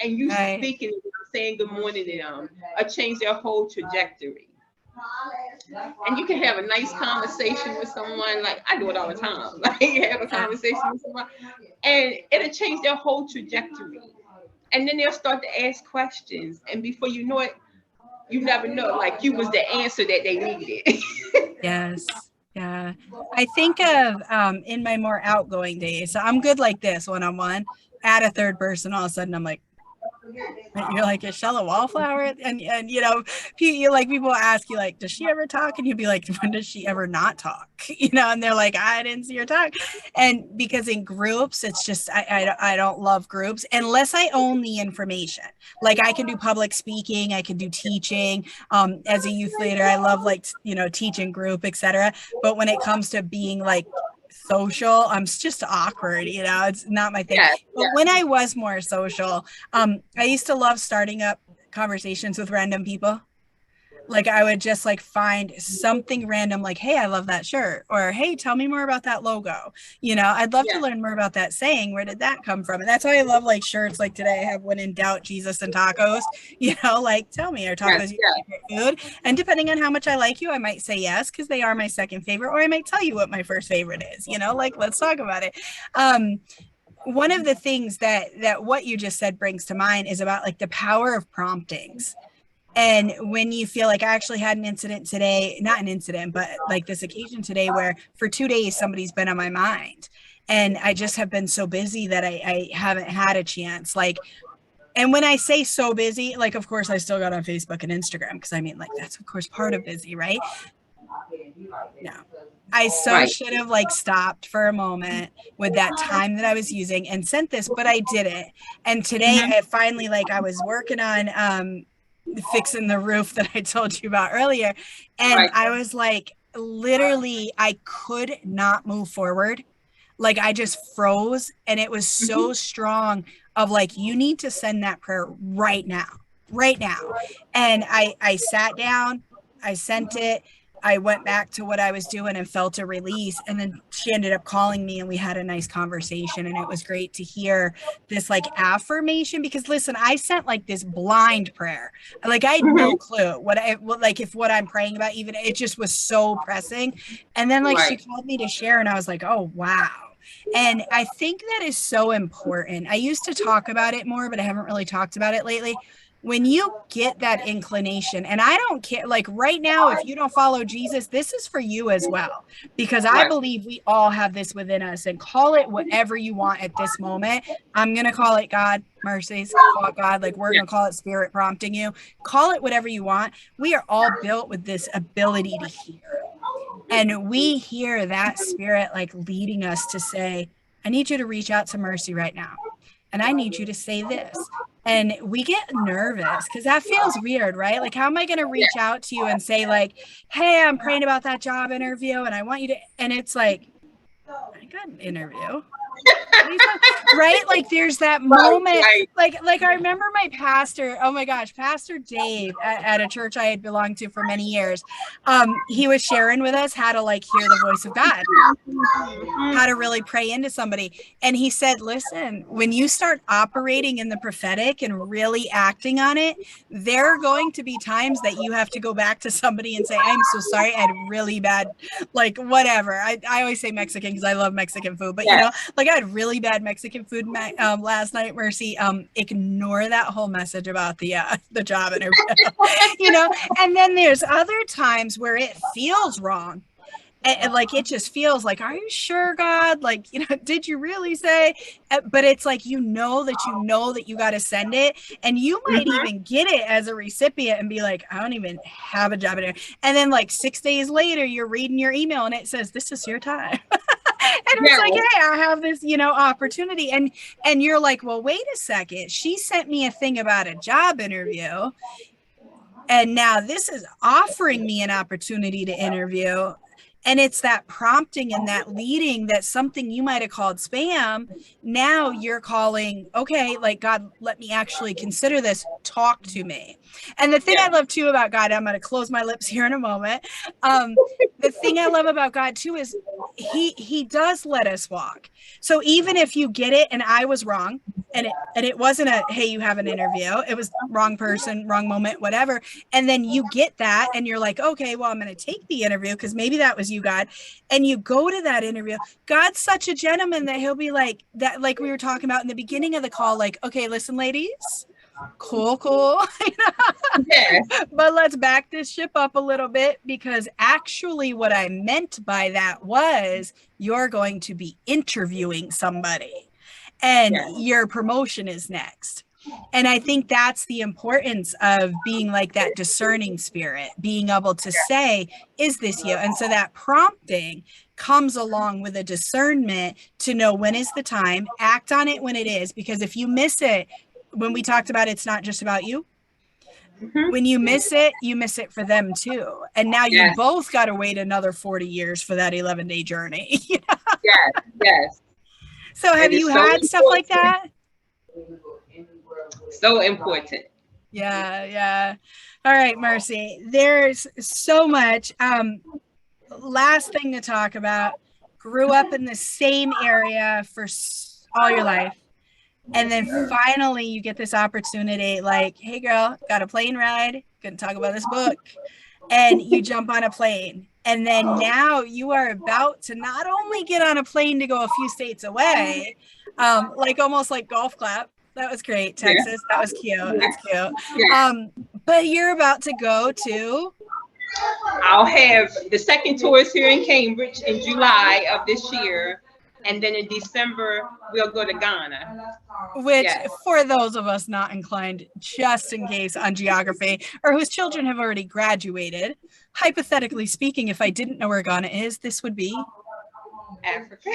And you speaking, saying good morning to them, change their whole trajectory. And you can have a nice conversation with someone, like I do it all the time. Like, you have a conversation with someone, and it'll change their whole trajectory. And then they'll start to ask questions, and before you know it, you never know, like you was the answer that they needed. Yes. Yeah. I think of in my more outgoing days. So I'm good like this one-on-one. Add a third person, all of a sudden I'm like, you're like, is Shella Wallflower? And you know, people ask you, like, does she ever talk? And you'd be like, when does she ever not talk? You know, and they're like, I didn't see her talk. And because in groups, it's just, I don't love groups unless I own the information. Like, I can do public speaking, I can do teaching. As a youth leader, I love, like, you know, teaching group, etc. But when it comes to being like social. I'm just awkward, you know, it's not my thing. Yes, But yes. when I was more social, I used to love starting up conversations with random people. Like I would just like find something random, like, hey, I love that shirt, or hey, tell me more about that logo. You know, I'd love to Yes. learn more about that saying. Where did that come from? And that's why I love like shirts. Like today, I have when in doubt, Jesus and tacos. You know, like tell me, are Yes. tacos your Yes. favorite food? And depending on how much I like you, I might say yes because they are my second favorite, or I might tell you what my first favorite is. You know, like let's talk about it. Um, One of the things that what you just said brings to mind is about like the power of promptings. And when you feel like I actually had an incident today, not an incident, but like this occasion today where for 2 days somebody's been on my mind. And I just have been so busy that I haven't had a chance. Like, and when I say so busy, like, of course, I still got on Facebook and Instagram because I mean, like, that's of course part of busy, right? No. I so Right. should have like stopped for a moment with that time that I was using and sent this, but I didn't. And today Mhm. I finally like I was working on fixing the roof that I told you about earlier. And Right. I was like, literally, I could not move forward. Like I just froze. And it was Mhm. so strong of like, you need to send that prayer right now, right now. And I sat down, I sent it. I went back to what I was doing and felt a release. And then she ended up calling me and we had a nice conversation. And it was great to hear this like affirmation because listen, I sent like this blind prayer. Like I had no Mhm. clue what like if what I'm praying about, even it just was so pressing. And then like she Right. called me to share and I was like, oh wow. And I think that is so important. I used to talk about it more, but I haven't really talked about it lately. When you get that inclination, and I don't care, like right now, if you don't follow Jesus, this is for you as well, because I Right. believe we all have this within us and call it whatever you want at this moment. I'm going to call it God, mercies, call it God, like we're Yeah. going to call it spirit prompting you, call it whatever you want. We are all built with this ability to hear. And we hear that spirit like leading us to say, I need you to reach out to Mercy right now. And I need you to say this. And we get nervous because that feels weird, right? Like, how am I going to reach Yeah. out to you and say, like, hey, I'm praying about that job interview and I want you to, and it's like, I got an interview. Right, like there's that Right. moment, Right. like I remember my pastor, oh my gosh, Pastor Dave at a church I had belonged to for many years. He was sharing with us how to like hear the voice of God, Mhm. how to really pray into somebody. And he said, listen, when you start operating in the prophetic and really acting on it, there are going to be times that you have to go back to somebody and say, I'm so sorry, I had really bad, like whatever. I always say Mexican because I love Mexican food, but you know, Yes. like I had really bad Mexican food last night, Mercy. Ignore that whole message about the job interview, you know. And then there's other times where it feels wrong, and like it just feels like, are you sure, God, like, you know, did you really say? But it's like, you know that you got to send it, and you might Mhm. even get it as a recipient and be like, I don't even have a job in here. And then like 6 days later you're reading your email and it says, this is your time. And it's like, Yes. hey, I have this, you know, opportunity. And you're like, well, wait a second, she sent me a thing about a job interview, and now this is offering me an opportunity to interview. And it's that prompting and that leading, that something you might have called spam, now you're calling, okay, like, God, let me actually consider this, talk to me. And the thing I Yes. love too about God, I'm going to close my lips here in a moment, the thing I love about God too is he does let us walk. So even if you get it and I was wrong, and it wasn't a, hey, you have an interview, it was wrong person, wrong moment, whatever, and then you get that and you're like, okay, well, I'm going to take the interview because maybe that was you, God. And you go to that interview. God's such a gentleman that he'll be like that, like we were talking about in the beginning of the call, like, okay, listen, ladies, cool. Yes. But let's back this ship up a little bit, because actually what I meant by that was you're going to be interviewing somebody and Yes. your promotion is next. And I think that's the importance of being like that discerning spirit, being able to say, is this you? And so that prompting comes along with a discernment to know when is the time, act on it when it is, because if you miss it, when we talked about it's not just about you, Mhm. when you miss it for them too. And now you Yes. both got to wait another 40 years for that 11-day journey. Yes, yes. So have It is you so had stuff like important. that? So important. Yeah, yeah. All right, Mercy. There's so much. Last thing to talk about. Grew up in the same area for all your life. And then finally you get this opportunity like, hey girl, got a plane ride, gonna talk about this book. And you jump on a plane. And then now you are about to not only get on a plane to go a few states away, like almost like golf clap. That was great, Yeah. Texas. That was cute. That's cute. Yeah. But you're about to go to I'll have the second tour is here in Cambridge in July of this year. And then in December, we'll go to Ghana. which Yes. for those of us not inclined just in case on geography or whose children have already graduated, hypothetically speaking, if I didn't know where Ghana is, this would be Africa.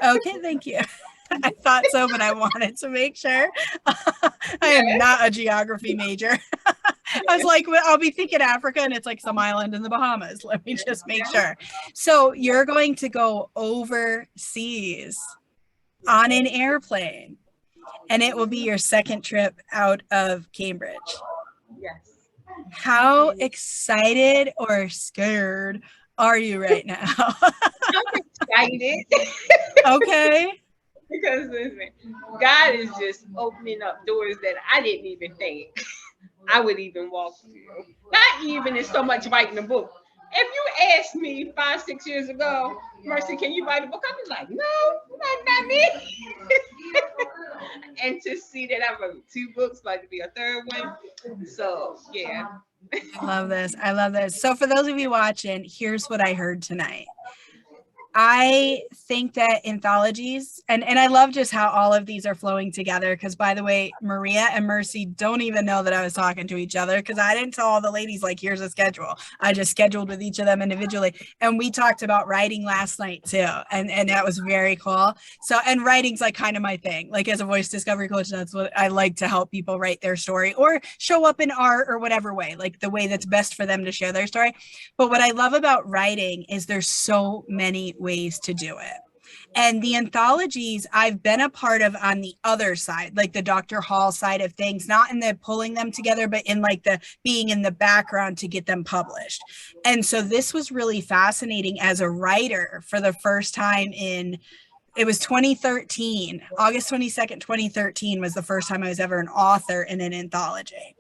okay. Thank you. I thought so, but I wanted to make sure. I am not a geography major. I was like, well, I'll be thinking Africa and it's like some island in the Bahamas. Let me just make sure. So you're going to go overseas on an airplane and it will be your second trip out of Cambridge. Yes. How excited or scared are you right now? I'm excited. Okay. Because listen, God is just opening up doors that I didn't even think I would even walk through. Not even in so much writing a book. If you asked me 5, 6 years ago, Mercy, can you write a book? I'd be like, no, not me. And to see that I wrote 2 books, like to be a third one. So yeah. I love this. I love this. So for those of you watching, here's what I heard tonight. I think that anthologies, and I love just how all of these are flowing together. Because by the way, Maria and Mercy don't even know that I was talking to each other because I didn't tell all the ladies like, here's a schedule. I just scheduled with each of them individually. And we talked about writing last night too. And that was very cool. So, and writing's like kind of my thing. Like as a voice discovery coach, that's what I like to help people write their story or show up in art or whatever way, like the way that's best for them to share their story. But what I love about writing is there's so many ways to do it. And the anthologies I've been a part of on the other side, like the Dr. Hall side of things, not in the pulling them together, but in like the being in the background to get them published. And so this was really fascinating as a writer for the first time it was 2013, August 22nd, 2013 was the first time I was ever an author in an anthology.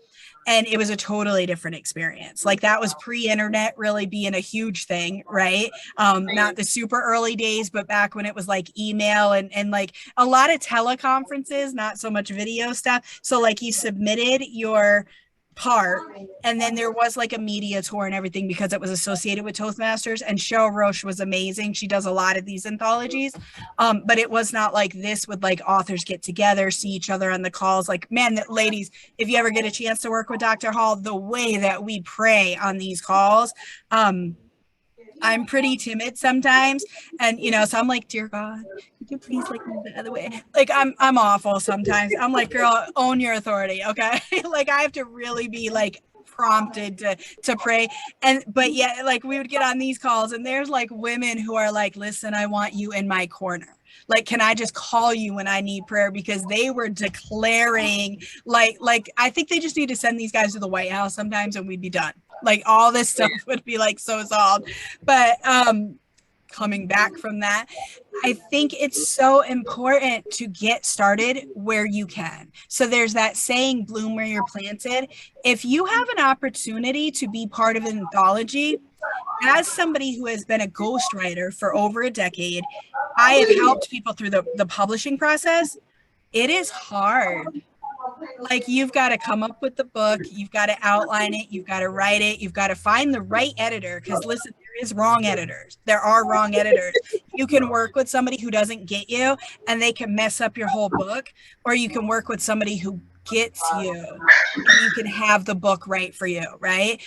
And it was a totally different experience. Like that was pre-internet really being a huge thing, right? Not the super early days, but back when it was like email and like a lot of teleconferences, not so much video stuff. So like you submitted your part and then there was like a media tour and everything because it was associated with Toastmasters, and Cheryl Roche was amazing. She does a lot of these anthologies, but it was not like this with like authors get together, see each other on the calls. Like, man, ladies, if you ever get a chance to work with Dr. Hall, the way that we pray on these calls, I'm pretty timid sometimes. And, you know, so I'm like, dear God, could you please like move the other way? Like I'm awful sometimes. I'm like, girl, own your authority. Okay. Like I have to really be like prompted to pray. And, but yeah, like we would get on these calls and there's like women who are like, listen, I want you in my corner. Like, can I just call you when I need prayer? Because they were declaring like I think they just need to send these guys to the White House sometimes and we'd be done. Like all this stuff would be like so solved. But coming back from that, I think it's so important to get started where you can. So there's that saying, bloom where you're planted. If you have an opportunity to be part of an anthology, as somebody who has been a ghostwriter for over a decade, I have helped people through the publishing process. It is hard. Like you've got to come up with the book, you've got to outline it, you've got to write it, you've got to find the right editor. Because listen, there is wrong editors. There are wrong editors. You can work with somebody who doesn't get you and they can mess up your whole book, or you can work with somebody who gets you and you can have the book right for you, right?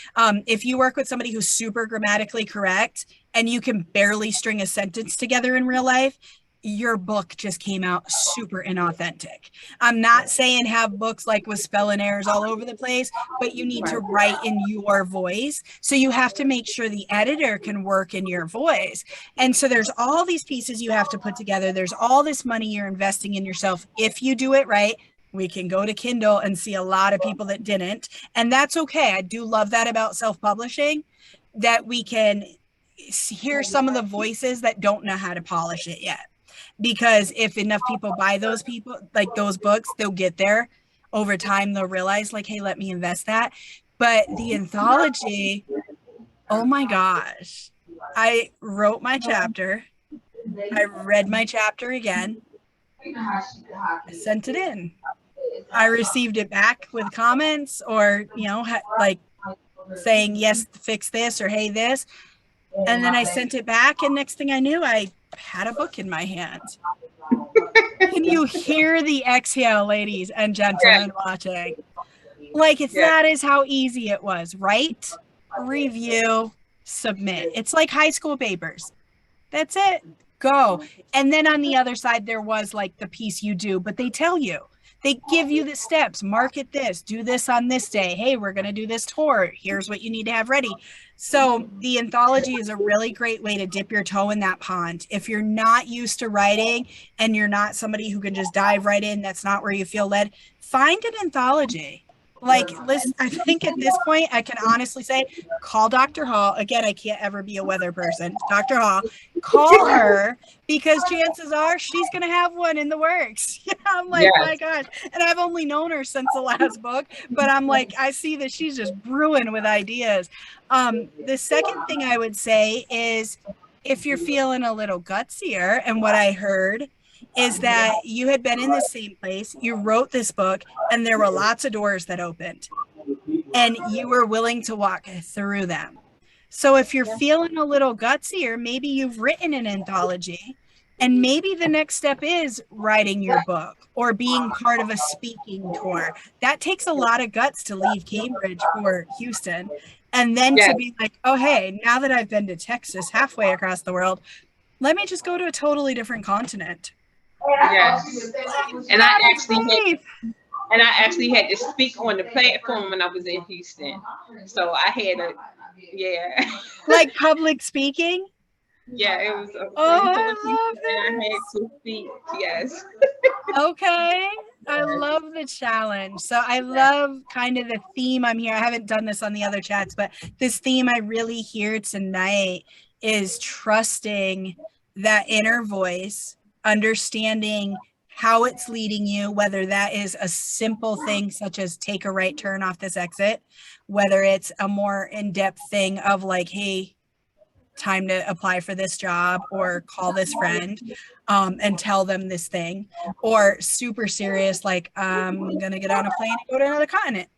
If you work with somebody who's super grammatically correct and you can barely string a sentence together in real life, your book just came out super inauthentic. I'm not saying have books like with spelling errors all over the place, but you need to write in your voice. So you have to make sure the editor can work in your voice. And so there's all these pieces you have to put together. There's all this money you're investing in yourself. If you do it right, we can go to Kindle and see a lot of people that didn't. And that's okay. I do love that about self-publishing, that we can hear some of the voices that don't know how to polish it yet. Because if enough people buy those people, like those books, they'll get there over time. They'll realize like, hey, let me invest that. But the anthology, oh my gosh, I wrote my chapter. I read my chapter again. I sent it in. I received it back with comments or, like saying, yes, fix this or hey, this. And then I sent it back. And next thing I knew, I had a book in my hands. Can you hear the exhale, ladies and gentlemen watching? Like that is how easy it was. Write, review, submit. It's like high school papers. That's it. Go. And then on the other side, there was like the piece you do, but they tell you. They give you the steps. Market this. Do this on this day. Hey, we're going to do this tour. Here's what you need to have ready. So the anthology is a really great way to dip your toe in that pond. If you're not used to writing and you're not somebody who can just dive right in, that's not where you feel led, find an anthology. Like, listen, I think at this point, I can honestly say, call Dr. Hall. Again, I can't ever be a weather person. Dr. Hall, call her because chances are she's going to have one in the works. I'm like, my gosh. And I've only known her since the last book, but I'm like, I see that she's just brewing with ideas. The second thing I would say is if you're feeling a little gutsier, and what I heard is that you had been in the same place, you wrote this book, and there were lots of doors that opened, and you were willing to walk through them. So if you're feeling a little gutsier, maybe you've written an anthology, and maybe the next step is writing your book or being part of a speaking tour. That takes a lot of guts to leave Cambridge for Houston. And then to be like, oh, hey, now that I've been to Texas, halfway across the world, let me just go to a totally different continent. Yes. And I actually had to speak on the platform when I was in Houston. So I had like public speaking. Yeah, it was I love that. I had to speak. Yes. Okay. I love the challenge. So I love kind of the theme I'm here. I haven't done this on the other chats, but this theme I really hear tonight is trusting that inner voice, understanding how it's leading you, whether that is a simple thing such as take a right turn off this exit, whether it's a more in-depth thing of like, hey, time to apply for this job or call this friend and tell them this thing, or super serious, like I'm going to get on a plane and go to another continent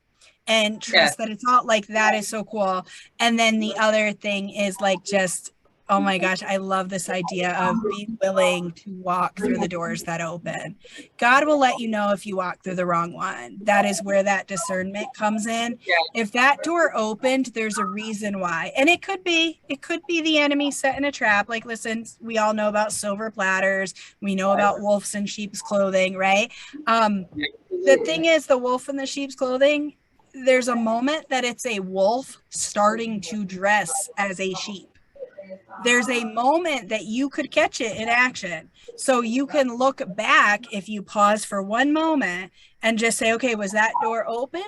and trust that it's all like that is so cool. And then the other thing is like just, oh my gosh, I love this idea of being willing to walk through the doors that open. God will let you know if you walk through the wrong one. That is where that discernment comes in. If that door opened, there's a reason why. And it could be the enemy setting a trap. Like, listen, we all know about silver platters. We know about wolves in sheep's clothing, right? The thing is, the wolf in the sheep's clothing, there's a moment that it's a wolf starting to dress as a sheep. There's a moment that you could catch it in action. So you can look back if you pause for one moment and just say, okay, was that door open?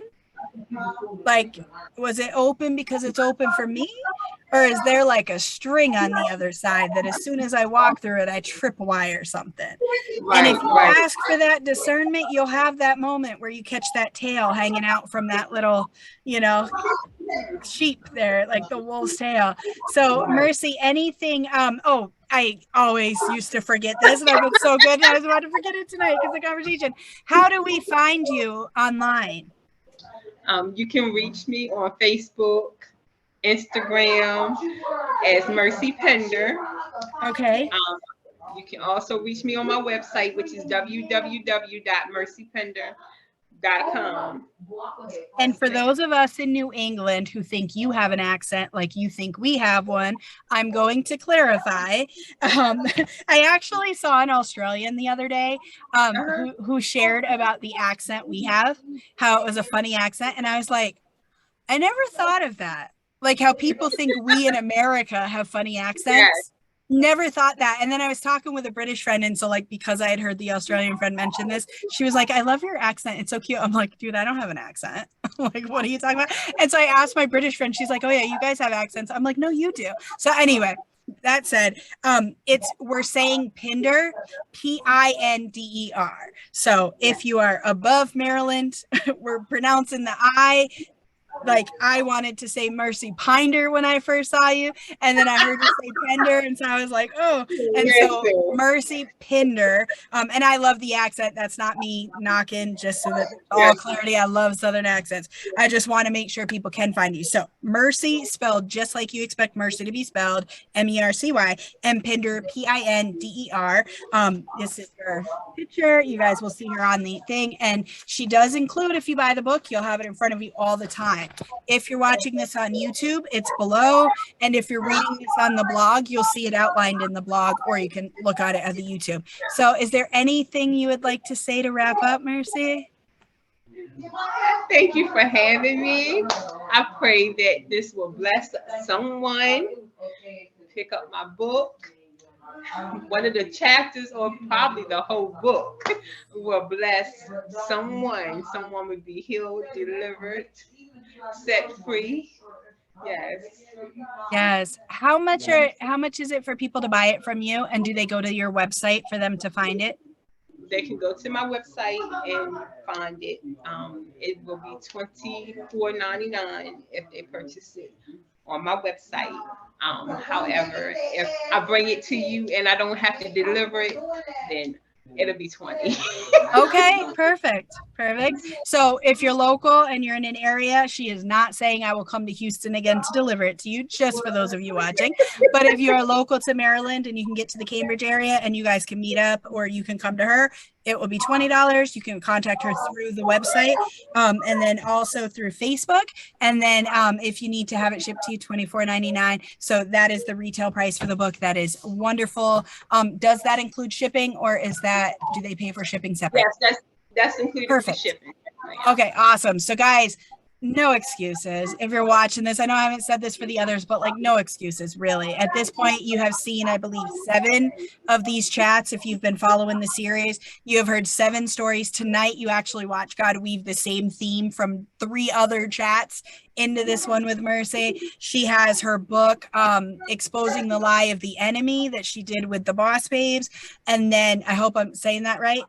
Like, was it open because it's open for me? Or is there like a string on the other side that as soon as I walk through it, I trip a wire or something? And if you ask for that discernment, you'll have that moment where you catch that tail hanging out from that little, sheep there, like the wolf's tail. So Mercy, anything, I always used to forget this, and I've been so good, and I was about to forget it tonight because of the conversation. How do we find you online? You can reach me on Facebook, Instagram as Mercy Pinder. Okay. You can also reach me on my website, which is www.mercypinder.com. And for those of us in New England who think you have an accent like you think we have one, I'm going to clarify. I actually saw an Australian the other day who shared about the accent we have, how it was a funny accent. And I was like, I never thought of that. Like how people think we in America have funny accents. Never thought that. And then I was talking with a British friend. And so, like, because I had heard the Australian friend mention this, she was like, I love your accent. It's so cute. I'm like, dude, I don't have an accent. Like, what are you talking about? And so I asked my British friend, she's like, oh, yeah, you guys have accents. I'm like, no, you do. So, anyway, that said, we're saying Pinder, Pinder. So if you are above Maryland, we're pronouncing the I. Like I wanted to say Mercy Pinder when I first saw you, and then I heard you say Pinder, and so I was like, oh, and so Mercy Pinder. And I love the accent. That's not me knocking, just so that all clarity. I love Southern accents. I just want to make sure people can find you. So Mercy spelled just like you expect Mercy to be spelled, Mercy, and Pinder, Pinder. This is her picture. You guys will see her on the thing, and she does include, if you buy the book, you'll have it in front of you all the time. If you're watching this on YouTube, it's below. And if you're reading this on the blog, you'll see it outlined in the blog, or you can look at it at the YouTube. So is there anything you would like to say to wrap up, Mercy? Thank you for having me. I pray that this will bless someone. Pick up my book. One of the chapters, or probably the whole book, will bless someone. Someone will be healed, delivered, set free. Yes. How much is it for people to buy it from you? And do they go to your website for them to find it? They can go to my website and find it. It will be $24.99 if they purchase it on my website. However, if I bring it to you and I don't have to deliver it, then it'll be 20. Okay, perfect. So if you're local and you're in an area, she is not saying I will come to Houston again to deliver it to you, just for those of you watching. But if you're local to Maryland and you can get to the Cambridge area and you guys can meet up, or you can come to her, it will be $20. You can contact her through the website, and then also through Facebook. And then if you need to have it shipped to you, $24.99. So that is the retail price for the book. That is wonderful. Does that include shipping, or do they pay for shipping separate? Yes, that's included. Perfect. Shipping. Okay, awesome. So guys, no excuses. If you're watching this, I know I haven't said this for the others, but like no excuses, really. At this point, you have seen, I believe, 7 of these chats. If you've been following the series, you have heard 7 stories. Tonight, you actually watch God weave the same theme from 3 other chats into this one with Mercy. She has her book, Exposing the Lie of the Enemy, that she did with the Boss Babes. And then, I hope I'm saying that right.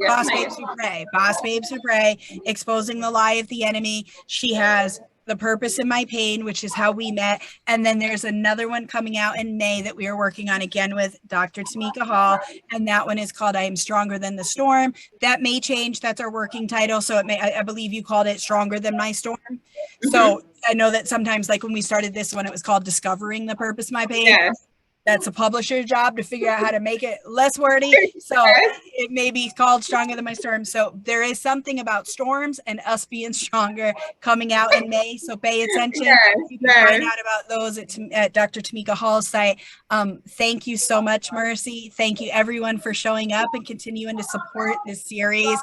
Boss Babes Who Pray, Exposing the Lie of the Enemy. She has The Purpose in My Pain, which is how we met. And then there's another one coming out in May that we are working on again with Dr. Tamika Hall. And that one is called I Am Stronger Than the Storm. That may change. That's our working title. So I believe you called it Stronger Than My Storm. Mm-hmm. So I know that sometimes, like when we started this one, it was called Discovering the Purpose of My Pain. Yes. That's a publisher's job to figure out how to make it less wordy. So it may be called Stronger Than My Storm. So there is something about storms and us being stronger coming out in May. So pay attention. You can find out about those at Dr. Tamika Hall's site. Thank you so much, Mercy. Thank you everyone for showing up and continuing to support this series.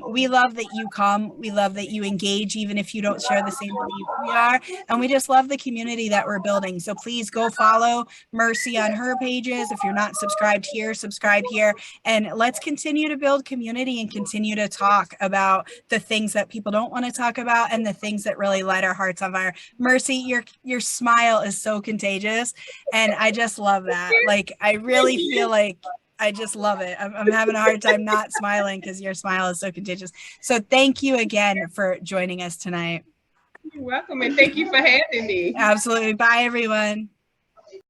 We love that you come. We love that you engage, even if you don't share the same belief we are. And we just love the community that we're building. So please go follow Mercy on her pages. If you're not subscribed here, subscribe here, and let's continue to build community and continue to talk about the things that people don't want to talk about and the things that really light our hearts on fire. Mercy, your smile is so contagious, and I just love that. Like, I really feel like I just love it. I'm having a hard time not smiling because your smile is so contagious. So thank you again for joining us tonight. You're welcome, and thank you for having me. Absolutely. Bye, everyone.